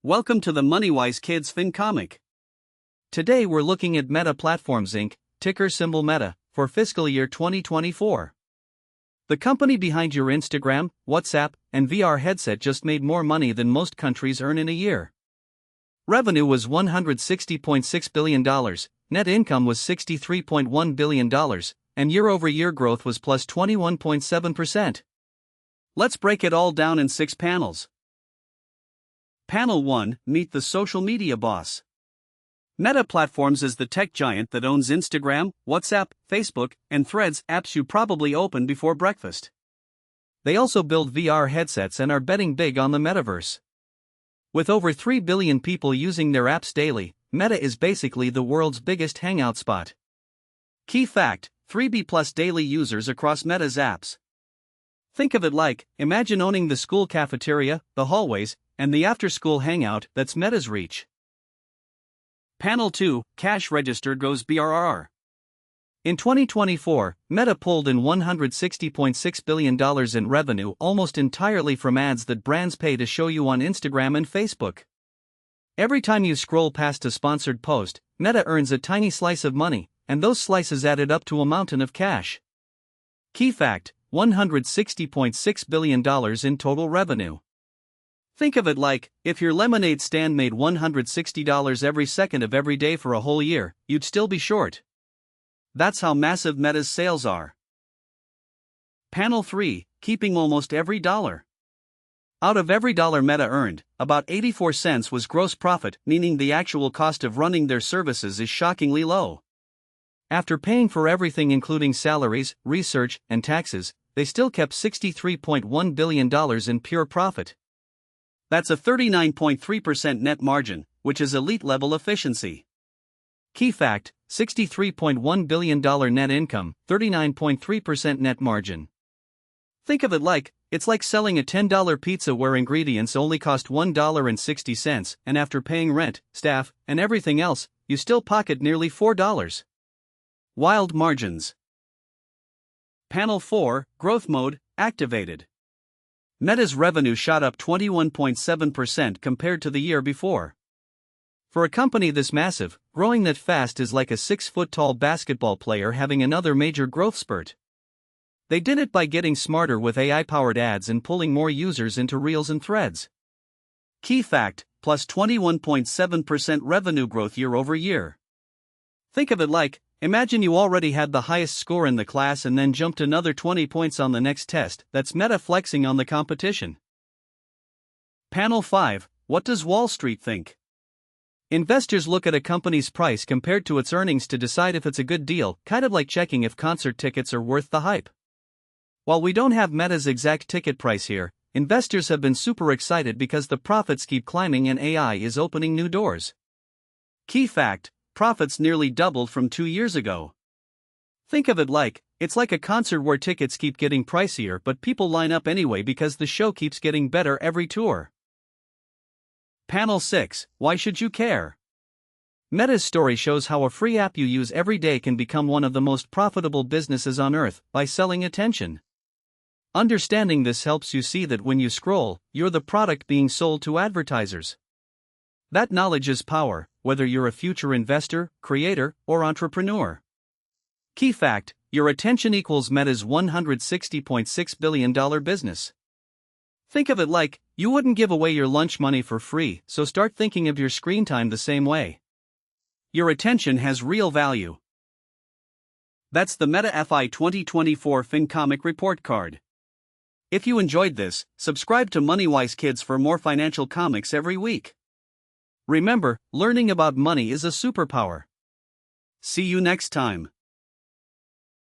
Welcome to the MoneyWise Kids FinComic. Today we're looking at Meta Platforms Inc., ticker symbol Meta, for fiscal year 2024. The company behind your Instagram, WhatsApp, and VR headset just made more money than most countries earn in a year. Revenue was $160.6 billion, net income was $63.1 billion, and year-over-year growth was plus 21.7%. Let's break it all down in 6 panels. Panel 1, Meet the Social Media Boss. Meta Platforms is the tech giant that owns Instagram, WhatsApp, Facebook, and Threads, apps you probably open before breakfast. They also build VR headsets and are betting big on the metaverse. With over 3 billion people using their apps daily, Meta is basically the world's biggest hangout spot. Key fact: 3B+ daily users across Meta's apps. Think of it like, imagine owning the school cafeteria, the hallways, and the after-school hangout that's Meta's reach. Panel 2, Cash Register Goes BRRR. In 2024, Meta pulled in $160.6 billion in revenue almost entirely from ads that brands pay to show you on Instagram and Facebook. Every time you scroll past a sponsored post, Meta earns a tiny slice of money, and those slices added up to a mountain of cash. Key fact: $160.6 billion in total revenue. Think of it like, if your lemonade stand made $160 every second of every day for a whole year, you'd still be short. That's how massive Meta's sales are. Panel 3, Keeping Almost Every Dollar. Out of every dollar Meta earned, about 84 cents was gross profit, meaning the actual cost of running their services is shockingly low. After paying for everything including salaries, research, and taxes, they still kept $63.1 billion in pure profit. That's a 39.3% net margin, which is elite-level efficiency. Key fact: $63.1 billion net income, 39.3% net margin. Think of it like, it's like selling a $10 pizza where ingredients only cost $1.60, and after paying rent, staff, and everything else, you still pocket nearly $4. Wild margins. Panel 4, Growth Mode, activated. Meta's revenue shot up 21.7% compared to the year before. For a company this massive, growing that fast is like a 6-foot-tall basketball player having another major growth spurt. They did it by getting smarter with AI-powered ads and pulling more users into Reels and Threads. Key fact: plus 21.7% revenue growth year over year. Think of it like, imagine you already had the highest score in the class and then jumped another 20 points on the next test. That's Meta flexing on the competition. Panel 5, What does Wall Street think? Investors look at a company's price compared to its earnings to decide if it's a good deal, kind of like checking if concert tickets are worth the hype. While we don't have Meta's exact ticket price here, investors have been super excited because the profits keep climbing and AI is opening new doors. Key fact: profits nearly doubled from 2 years ago. Think of it like, it's like a concert where tickets keep getting pricier but people line up anyway because the show keeps getting better every tour. Panel 6, Why should you care? Meta's story shows how a free app you use every day can become one of the most profitable businesses on earth by selling attention. Understanding this helps you see that when you scroll, you're the product being sold to advertisers. That knowledge is power, whether you're a future investor, creator, or entrepreneur. Key fact: your attention equals Meta's $160.6 billion business. Think of it like, you wouldn't give away your lunch money for free, so start thinking of your screen time the same way. Your attention has real value. That's the Meta FY2024 FinComic report card. If you enjoyed this, subscribe to MoneyWise Kids for more financial comics every week. Remember, learning about money is a superpower. See you next time.